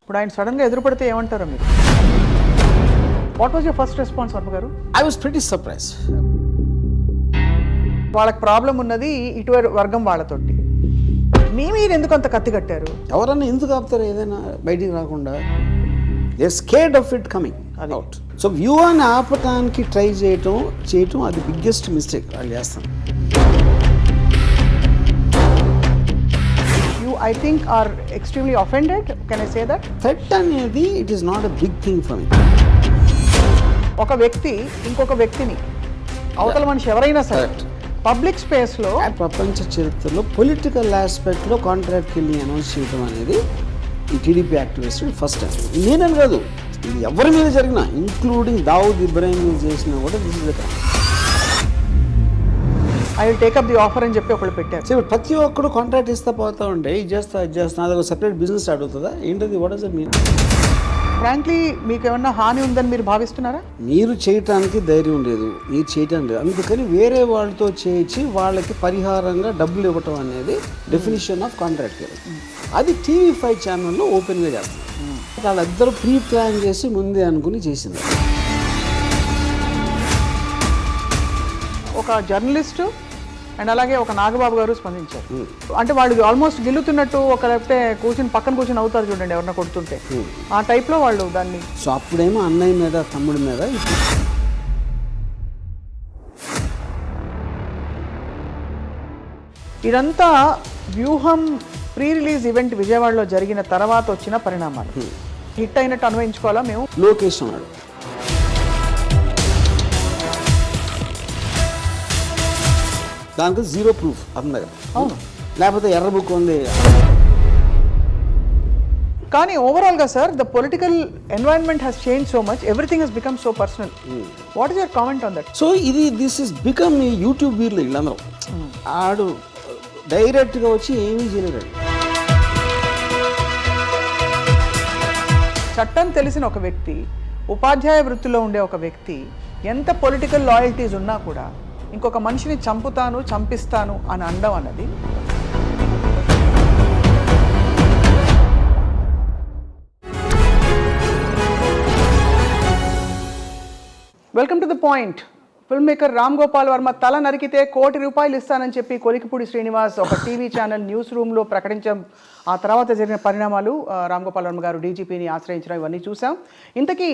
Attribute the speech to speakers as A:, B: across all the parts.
A: ఇప్పుడు ఆయన సడన్గా ఎదురుపడితే ఏమంటారో మీరు? What was your first response Varma గారు?
B: I was pretty surprised.
A: వాళ్ళకి ప్రాబ్లం ఉన్నది ఇటువైపు వర్గం వాళ్ళతోటి, మీరు ఎందుకు అంత కత్తి కట్టారు?
B: ఎవరన్నా ఎందుకు ఆపుతారు ఏదైనా బయటికి రాకుండా? They scared of it coming out. So వ్యూహాన్ని ఆపటానికి ట్రై చేయటం అది బిగ్గెస్ట్ మిస్టేక్ వాళ్ళు చేస్తాం.
A: You, I think, are extremely offended. Can I say that?
B: Threat అనేది it is not a big thing for me.
A: ఒక వ్యక్తి ఇంకొక వ్యక్తిని, అవతల మనిషి ఎవరైనా సరే పబ్లిక్ స్పేస్లో
B: ప్రపంచ చరిత్రలో పొలిటికల్ ఆస్పెక్ట్లో కాంట్రాక్ట్ కిల్లింగ్ అనౌన్స్ చేయడం అనేది ఈ టీడీపీ యాక్టివిస్ట్ ఫస్ట్ టైం. నేనని కాదు, ఇది ఎవరి మీద జరిగినా, ఇంక్లూడింగ్ దావుద్ ఇబ్రాహిం మీద చేసినా కూడా this is the time.
A: I will take up the offer అని చెప్పి ఒకళ్ళు పెట్టారు.
B: సో ప్రతి ఒక్కడు కాంట్రాక్ట్ ఇస్తా పోతా ఉంటే ఇది చేస్తా అదొక సెపరేట్ బిజినెస్ స్టార్ట్ అవుతుందా ఏంటది? What does it mean?
A: Frankly మీకు ఏమన్నా హాని ఉందని మీరు భావిస్తున్నారా?
B: మీరు చేయటానికి ధైర్యం లేదు, మీరు చేయటం లేదు, అందుకని వేరే వాళ్ళతో చేయించి వాళ్ళకి పరిహారంగా డబ్బులు ఇవ్వటం అనేది డెఫినేషన్ ఆఫ్ కాంట్రాక్ట్. అది TV5 ఛానల్లో ఓపెన్గా చేస్తారు. వాళ్ళిద్దరూ ప్రీ ప్లాన్ చేసి ముందే అనుకుని చేసింది.
A: ఒక జర్నలిస్టు అండ్ అలాగే ఒక నాగబాబు గారు స్పందించారు. అంటే వాళ్ళు ఆల్మోస్ట్ గిల్లుతున్నట్టు ఒక లేకపోతే పక్కన కూర్చొని అవుతారు చూడండి ఎవరన్నా కొడుతుంటే, ఆ టైప్లో వాళ్ళు దాన్ని.
B: సో అప్పుడేమో అన్నయ్య మీద తమ్ముడి మీద.
A: ఇదంతా వ్యూహం ప్రీ రిలీజ్ ఈవెంట్ విజయవాడలో జరిగిన తర్వాత వచ్చిన పరిణామాలు. హిట్ అయినట్టు అన్వయించుకోవాలా మేము?
B: లోకేష్ అన్నాడు, దానికి జీరో ప్రూఫ్ అతని దగ్గర.
A: అవును,
B: లేకపోతే ఎర్ర బుక్ ఉంది.
A: కానీ ఓవరాల్గా sir the political environment has change so much, everything has become so personal. What is your comment on that?
B: So this is become ఈ యూట్యూబ్ వీర్లు వీళ్ళందరూ. ఆడు డైరెక్ట్గా వచ్చి ఏమీ చేయలేడు.
A: చట్టం తెలిసిన ఒక వ్యక్తి, ఉపాధ్యాయ వృత్తిలో ఉండే ఒక వ్యక్తి, ఎంత పొలిటికల్ లాయల్టీస్ ఉన్నా కూడా ఇంకొక మనిషిని చంపిస్తాను అని అనడం అన్నది welcome to the point. Film maker Ram Gopal Varma తల నరికితే ₹1 కోటి ఇస్తానని చెప్పి కొలికిపూడి శ్రీనివాస్ ఒక టీవీ ఛానల్ న్యూస్ రూమ్లో ప్రకటించడం, ఆ తర్వాత జరిగిన పరిణామాలు, రామ్ గోపాల్ వర్మ గారు డీజీపీని ఆశ్రయించడం, ఇవన్నీ చూసాం. ఇంతకీ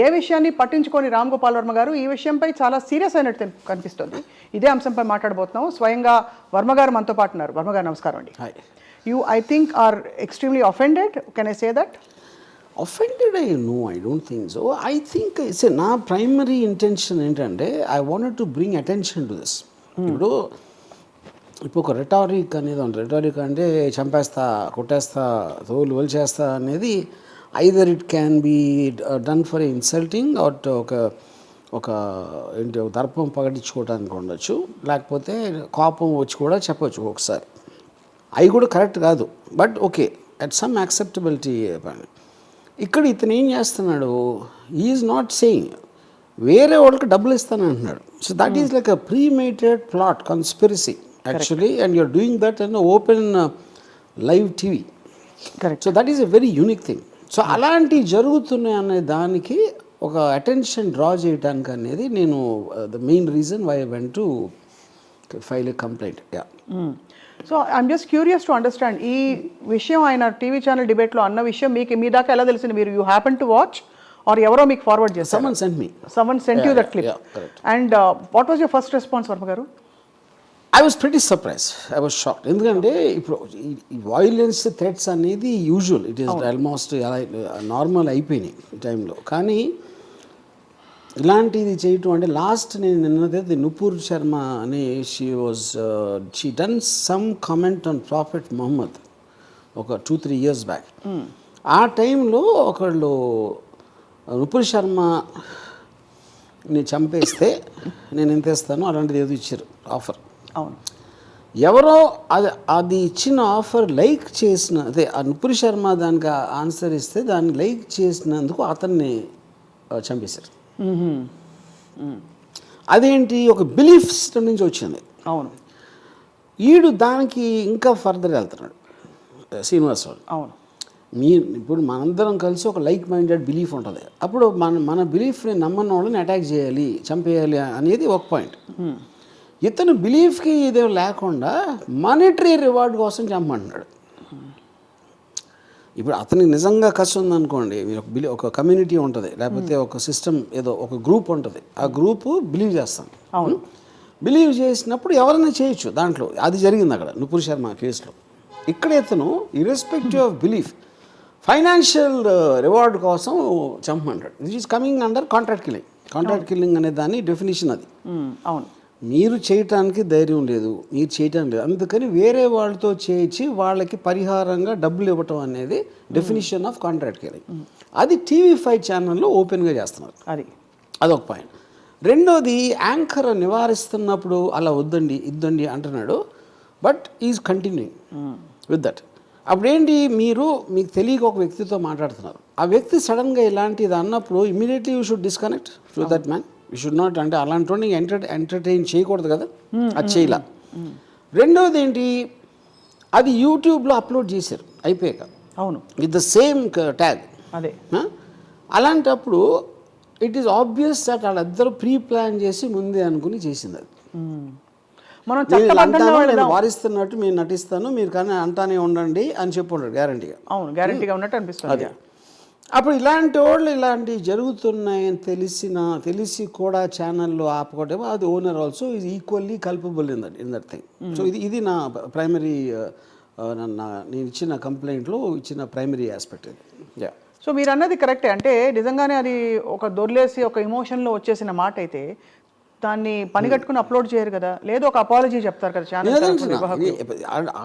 A: ఏ విషయాన్ని పట్టించుకొని రామ్ గోపాల్ వర్మ గారు ఈ విషయంపై చాలా సీరియస్ అయినట్టు కనిపిస్తుంది. ఇదే అంశంపై మాట్లాడబోతున్నాం. స్వయంగా వర్మ గారు మనతో పాటు ఉన్నారు. వర్మ గారు నమస్కారం అండి. You I think are extremely offended. Can I say that?
B: Offended I don't think so. I think నా ప్రైమరీ ఇంటెన్షన్ ఏంటంటే I wanted to bring attention to this. ఇప్పుడు ఒక రెటారిక్ అనేది ఉంది. రెటారిక్ అంటే చంపేస్తా, కొట్టేస్తా, తోలు వలిచేస్తా అనేది either it can be done for insulting or ఒక దర్పం పగటించుకోవడానికి ఉండొచ్చు, లేకపోతే కోపం వచ్చి కూడా చెప్పచ్చు ఒకసారి. అవి కూడా కరెక్ట్ కాదు, but okay at some acceptability. ఇక్కడ ఇతను ఏం చేస్తున్నాడు, ఈజ్ నాట్ సేయింగ్ వేరే వాళ్ళకి డబ్బులు ఇస్తాను అంటున్నాడు. So that is like a premeditated plot conspiracy actually, and you're doing that in open live TV. Correct. So that is a very unique thing. సో అలాంటివి జరుగుతున్నాయి అనే దానికి ఒక అటెన్షన్ డ్రా చేయడానికి అనేది నేను the main reason why I went to file a complaint. Yeah.
A: So I'm just curious to understand, ఈ విషయం ఆయన టీవీ ఛానల్ డిబేట్లో అన్న విషయం మీకు మీ దాకా ఎలా తెలిసింది? మీరు you happen to watch or ఎవరో మీకు ఫార్వర్డ్ చేస్తారు?
B: Someone sent me.
A: Someone sent you that clip.
B: Yeah, correct.
A: And what was your first response, Varma గారు?
B: I was pretty surprised. I was shocked. ఎందుకంటే ఇప్పుడు ఈ వైలెన్స్ థ్రెట్స్ అనేది usual, it is almost normal అయిపోయినాయి ఈ టైంలో. కానీ ఇలాంటిది చేయటం అంటే లాస్ట్ నేను నిన్నది నుపూర్ శర్మ అని she done some comment on prophet Mohammed ఒక 2-3 years బ్యాక్. ఆ టైంలో ఒకళ్ళు నుపూర్ శర్మని చంపేస్తే నేను ఎంత ఇస్తాను అలాంటిది ఏదో ఇచ్చారు ఆఫర్.
A: అవును.
B: ఎవరో అది ఇచ్చిన ఆఫర్ లైక్ చేసిన, అదే ఆ నుపూర్ శర్మ దానికి ఆన్సర్ ఇస్తే దాన్ని లైక్ చేసినందుకు అతన్ని చంపేశారు. అదేంటి, ఒక బిలీఫ్ సిస్టమ్ నుంచి వచ్చింది.
A: అవును.
B: ఈడు దానికి ఇంకా ఫర్దర్ వెళ్తున్నాడు శ్రీనివాస్.
A: అవును.
B: ఇప్పుడు మనందరం కలిసి ఒక లైక్ మైండెడ్ బిలీఫ్ ఉంటుంది. అప్పుడు మన బిలీఫ్ని నమ్మని వాళ్ళని అటాక్ చేయాలి, చంపేయాలి అనేది ఒక పాయింట్. ఇతను బిలీఫ్కి ఇదే లేకుండా మానిటరీ రివార్డ్ కోసం చంపమంటున్నాడు. ఇప్పుడు అతనికి నిజంగా కష్టం ఉందనుకోండి, మీరు ఒక కమ్యూనిటీ ఉంటుంది, లేకపోతే ఒక సిస్టమ్ ఏదో ఒక గ్రూప్ ఉంటుంది, ఆ గ్రూపు బిలీవ్ చేస్తాం.
A: అవును,
B: బిలీవ్ చేసినప్పుడు ఎవరైనా చేయొచ్చు దాంట్లో. అది జరిగింది అక్కడ నుపూర్ శర్మ కేసులో. ఇక్కడ ఇతను irrespective of belief financial reward కోసం చంపమంటాడు. This is coming under contract killing. Contract killing అనే దాని డెఫినేషన్ అది.
A: అవును,
B: మీరు చేయటానికి ధైర్యం లేదు, మీరు చేయటం లేదు, అందుకని వేరే వాళ్ళతో చేయించి వాళ్ళకి పరిహారంగా డబ్బులు ఇవ్వటం అనేది డెఫినేషన్ ఆఫ్ కాంట్రాక్ట్ కిల్లింగ్. అది TV5 ఛానల్లో ఓపెన్గా చేస్తున్నారు. అదొక పాయింట్. రెండోది, యాంకర్ నివారిస్తున్నప్పుడు అలా వద్దండి ఇద్దండి అంటున్నాడు, but is continuing with that. అప్పుడేంటి, మీకు తెలియక ఒక వ్యక్తితో మాట్లాడుతున్నారు, ఆ వ్యక్తి సడన్గా ఇలాంటిది అన్నప్పుడు immediately you should disconnect to that man. You should not, అంటే అలాంటి వాడిని ఎంటర్టైన్ చేయకూడదు కదా, అది చేయలా. రెండోది ఏంటి, అది యూట్యూబ్లో అప్లోడ్ చేశారు అయిపోయాక.
A: అవును,
B: విత్ ద సేమ్ ట్యాగ్.
A: అదే
B: అలాంటప్పుడు ఇట్ ఈస్ ఆబ్వియస్ దట్ వాళ్ళిద్దరూ ప్రీ ప్లాన్ చేసి ముందే అనుకుని చేసింది అది.
A: మనం
B: నేను వారిస్తున్నట్టు మీరు నటిస్తాను, మీరు కానీ అంటానే ఉండండి అని చెప్పుంటాడు గ్యారంటీగా.
A: అవును, గ్యారంటీగా ఉన్నట్టు అనిపిస్తుంది.
B: అప్పుడు ఇలాంటి వాళ్ళు ఇలాంటివి జరుగుతున్నాయని తెలిసి కూడా ఛానల్లో ఆపుకోవటం, అది owner also is equally culpable in that thing. So ఇది నా ప్రైమరీ, నేను ఇచ్చిన కంప్లైంట్లో ఇచ్చిన ప్రైమరీ ఆస్పెక్ట్ ఇది.
A: సో మీరు అన్నది కరెక్టే. అంటే నిజంగానే అది ఒక దొర్లేసి ఒక ఎమోషన్లో వచ్చేసిన మాట అయితే దాన్ని పని కట్టుకుని అప్లోడ్ చేయరు కదా, లేదు ఒక అపాలజీ చెప్తారు కదా ఛానల్.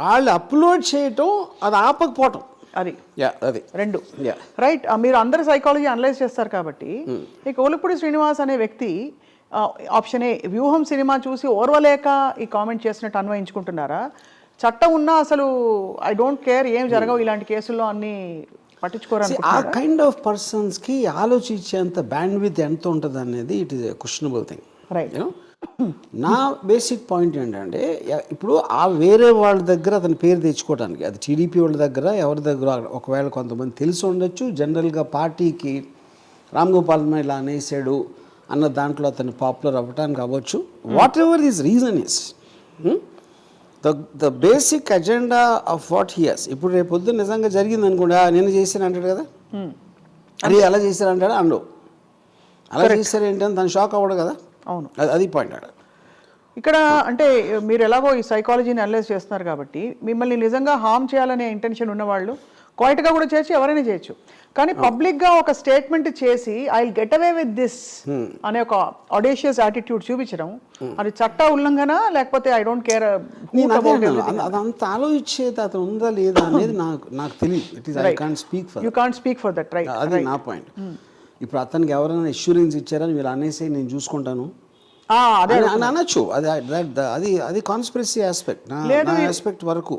B: వాళ్ళు అప్లోడ్ చేయటం, అది ఆపకపోవటం, అది
A: రెండు రైట్. మీరు అందరు సైకాలజీ అనలైజ్ చేస్తారు కాబట్టి, ఇక ఒలిపూడి శ్రీనివాస్ అనే వ్యక్తి ఆప్షన్ ఏ, వ్యూహం సినిమా చూసి ఓర్వలేక ఈ కామెంట్ చేసినట్టు అన్వయించుకుంటున్నారా? చట్టం ఉన్నా అసలు ఐ డోంట్ కేర్, ఏం జరగవు ఇలాంటి కేసుల్లో అన్ని పట్టించుకోరు.
B: ఆ కైండ్ ఆఫ్ పర్సన్స్కి ఆలోచించేంత బ్యాండ్విడ్త్ ఎంత ఉంటుంది అనేది it is a questionable thing.
A: Right.
B: నా బేసిక్ పాయింట్ ఏంటంటే, ఇప్పుడు ఆ వేరే వాళ్ళ దగ్గర అతని పేరు తెచ్చుకోవడానికి, అది టీడీపీ వాళ్ళ దగ్గర ఎవరి దగ్గర ఒకవేళ కొంతమంది తెలిసి ఉండొచ్చు, జనరల్గా పార్టీకి రామ్ గోపాల్ ఇలా అనేసాడు అన్న దాంట్లో అతను పాపులర్ అవ్వటానికి అవ్వచ్చు. Whatever this reason is, the basic agenda of what here's. ఇప్పుడు రేపు పొద్దున్న నిజంగా జరిగింది అనుకోండి, నేను చేశాను అంటాడు కదా, అది అలా చేశారు అంటాడు, అండు అలా చేశారు ఏంటని తను షాక్ అవ్వడు కదా.
A: అవును,
B: అది పాయింట్ ఆడ.
A: ఇక్కడ అంటే మీరు ఎలాగో ఈ సైకాలజీని అనలైజ్ చేస్తున్నారు కాబట్టి, మిమ్మల్ని నిజంగా హార్మ్ చేయాలనే ఇంటెన్షన్ ఉన్నవాళ్ళు క్వైట్గా కూడా చేయొచ్చు, ఎవరైనా చేయొచ్చు. కానీ పబ్లిక్గా ఒక స్టేట్మెంట్ చేసి I will get away with this అనే ఒక ఆడేషియస్ యాటిట్యూడ్ చూపించడం, అది చట్ట ఉల్లంఘన లేకపోతే ఐ డోంట్ కేర్.
B: అదంతా ఆలోచించేది అతను ఉందా లేదా అనేది నాకు తెలియదు. It is I can't speak for,
A: you can't speak for that, right.
B: అది నా పాయింట్. ఇప్పుడు అతనికి ఎవరైనా అష్యూరెన్స్ ఇచ్చారని వీళ్ళు అనేసి నేను చూసుకుంటాను అనొచ్చు, అది కాన్స్పిరసీ ఆస్పెక్ట్, నా ఆస్పెక్ట్ వరకు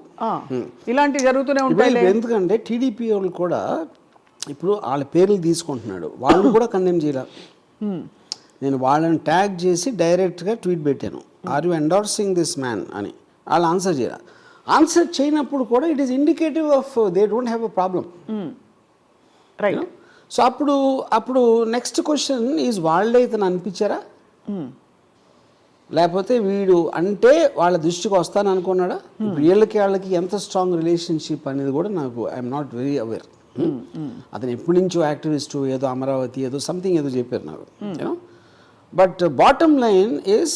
A: ఇలాంటి జరుగుతూనే ఉంటాయి.
B: ఎందుకంటే టీడీపీ వాళ్ళు కూడా ఇప్పుడు వాళ్ళ పేర్లు తీసుకుంటున్నాడు, వాళ్ళు కూడా కండెమ్ చేయాల. నేను వాళ్ళని ట్యాగ్ చేసి డైరెక్ట్గా ట్వీట్ పెట్టాను, are you endorsing this man అని. వాళ్ళు ఆన్సర్ చేయాలి. ఆన్సర్ చేయనప్పుడు కూడా it is indicative of they don't have a problem,
A: right.
B: So అప్పుడు నెక్స్ట్ క్వశ్చన్ ఈజ్, వాళ్ళే ఇతను అనిపించారా, లేకపోతే వీడు అంటే వాళ్ళ దృష్టికి వస్తాను అనుకున్నాడా? వీళ్ళకి ఎంత స్ట్రాంగ్ రిలేషన్షిప్ అనేది కూడా నాకు ఐఎమ్ నాట్ వెరీ అవేర్. అతను ఎప్పటి నుంచో యాక్టివిస్టు, ఏదో అమరావతి ఏదో సంథింగ్ ఏదో చెప్పారు నాకు, you know. But bottom line is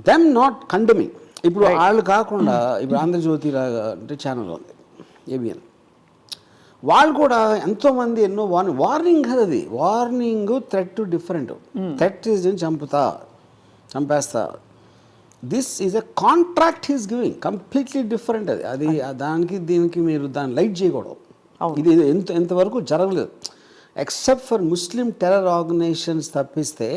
B: them not condemning. ఇప్పుడు వాళ్ళు కాకుండా ఇప్పుడు ఆంధ్రజ్యోతి అంటే ఛానల్ ఉంది, ఏబిఎన్, వాళ్ళు కూడా ఎంతోమంది ఎన్నో వార్నింగ్ కదా, అది warning, threat different. Threat is చంపేస్తా, this is a contract he's giving, completely different. అది దానికి దీనికి మీరు దాన్ని లైట్ చేయకూడదు. ఇది ఎంతవరకు జరగలేదు, except for Muslim terror organisations తప్పిస్తే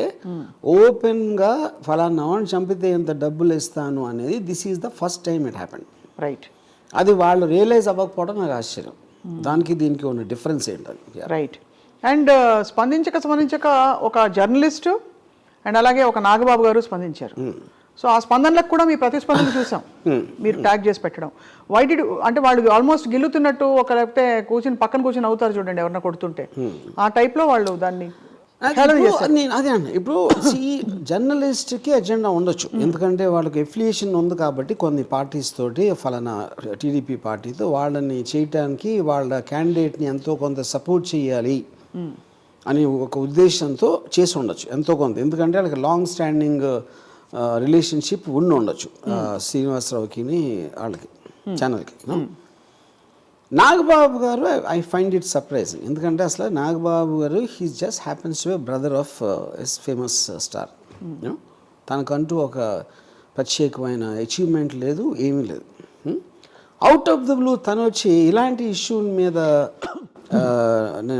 B: ఓపెన్గా ఫలానా వాడిని చంపితే ఎంత డబ్బులు ఇస్తాను అనేది this is the first time it happened,
A: right.
B: అది వాళ్ళు రియలైజ్ అవ్వకపోవడం నాకు ఆశ్చర్యం. దానికి దీనికి ఉన్న డిఫరెన్స్ ఏంటది,
A: రైట్. అండ్ స్పందించక ఒక జర్నలిస్టు అండ్ అలాగే ఒక నాగబాబు గారు స్పందించారు. సో ఆ స్పందనలకు కూడా మీ ప్రతిస్పందన చూసాం మీరు ట్యాగ్ చేసి పెట్టడం. వైడి అంటే వాళ్ళు ఆల్మోస్ట్ గిల్లుతున్నట్టు ఒక లేకపోతే పక్కన కూర్చుని అవుతారు చూడండి ఎవరన్నా కొడుతుంటే, ఆ టైప్లో వాళ్ళు దాన్ని
B: నేను అదే అన్న. ఇప్పుడు జర్నలిస్ట్కి ఎజెండా ఉండొచ్చు, ఎందుకంటే వాళ్ళకి ఎఫిలియేషన్ ఉంది కాబట్టి కొన్ని పార్టీస్ తోటి, ఫలానా టీడీపీ పార్టీతో వాళ్ళని చేయటానికి వాళ్ళ క్యాండిడేట్ని ఎంతో కొంత సపోర్ట్ చేయాలి అని ఒక ఉద్దేశంతో చేసి ఉండొచ్చు ఎంతో కొంత, ఎందుకంటే వాళ్ళకి లాంగ్ స్టాండింగ్ రిలేషన్షిప్ ఉండొచ్చు శ్రీనివాసరావుకి వాళ్ళకి ఛానల్కి. నాగబాబు గారు ఐ ఫైండ్ ఇట్ సర్ప్రైజింగ్, ఎందుకంటే అసలు Nagababu garu he just happens to brother of as famous star. తనకంటూ ఒక ప్రత్యేకమైన అచీవ్మెంట్ లేదు, ఏమీ లేదు. అవుట్ ఆఫ్ ద బ్లూ తను వచ్చి ఇలాంటి ఇష్యూ మీద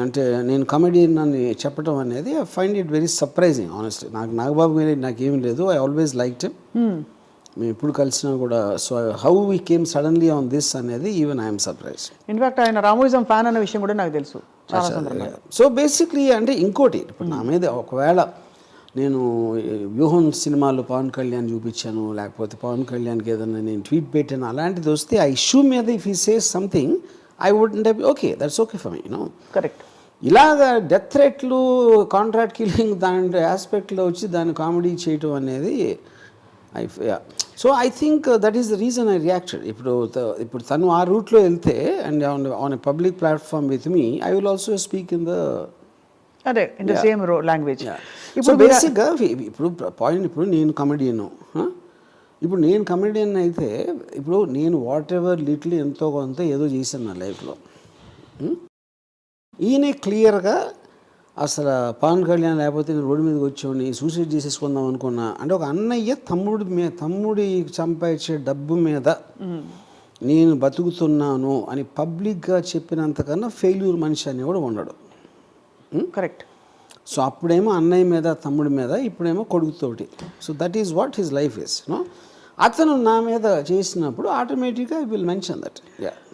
B: అంటే నేను కమెడియన్ అని చెప్పడం అనేది I find it very surprising honestly. Nagababu మీద నాకేమీ లేదు, ఐ ఆల్వేస్ లైక్ హిమ్. మేము ఎప్పుడు కలిసినా కూడా. So how we came suddenly on this అనేది ఈవెన్ ఐఎమ్ సర్ప్రైజ్.
A: ఇన్ఫాక్ట్ ఆయన రామోయిజం ఫ్యాన్ అనే విషయం కూడా నాకు తెలుసు.
B: సో బేసిక్లీ అంటే ఇంకోటి, ఇప్పుడు నా మీద ఒకవేళ నేను వ్యూహం సినిమాలో పవన్ కళ్యాణ్ చూపించాను, లేకపోతే పవన్ కళ్యాణ్కి ఏదైనా నేను ట్వీట్ పెట్టాను, అలాంటిది వస్తే ఆ ఇష్యూ మీద if he says something I would okay, that's okay for me, you know.
A: Correct.
B: ఇలాగా డెత్ థ్రెట్లు, కాంట్రాక్ట్ కిల్లింగ్ దాని ఆస్పెక్ట్లో వచ్చి దాన్ని కామెడీ చేయటం అనేది so I think that is the reason I reacted. ఇప్పుడు తను ఆ రూట్లో వెళ్తే and on a public platform with me, I will also speak in the
A: అదే ఇన్ ద సేమ్ లాంగ్వేజ్.
B: ఇప్పుడు బేసిక్గా ఇప్పుడు పాయింట్, ఇప్పుడు నేను కమెడియను, ఇప్పుడు నేను కమెడియన్ అయితే ఇప్పుడు నేను వాట్ ఎవర్ లిటిల్ ఎంతో కొంత ఏదో చేశాను నా లైఫ్లో. ఈయనే క్లియర్గా అసలు పవన్ కళ్యాణ్ లేకపోతే నేను రోడ్డు మీదకి వచ్చి సూసైడ్ చేసేసుకుందాం అనుకున్నా అంటే, ఒక అన్నయ్య తమ్ముడి సంపాదించే డబ్బు మీద నేను బతుకుతున్నాను అని పబ్లిక్గా చెప్పినంతకన్నా ఫెయిల్యూర్ మనిషి అని కూడా ఉండడు.
A: కరెక్ట్.
B: సో అప్పుడేమో అన్నయ్య మీద తమ్ముడి మీద, ఇప్పుడేమో కొడుకుతోటి. So that is what his life is. అతను నా మీద చేసినప్పుడు ఆటోమేటిక్గా ఐ విల్ మెన్షన్ దట్.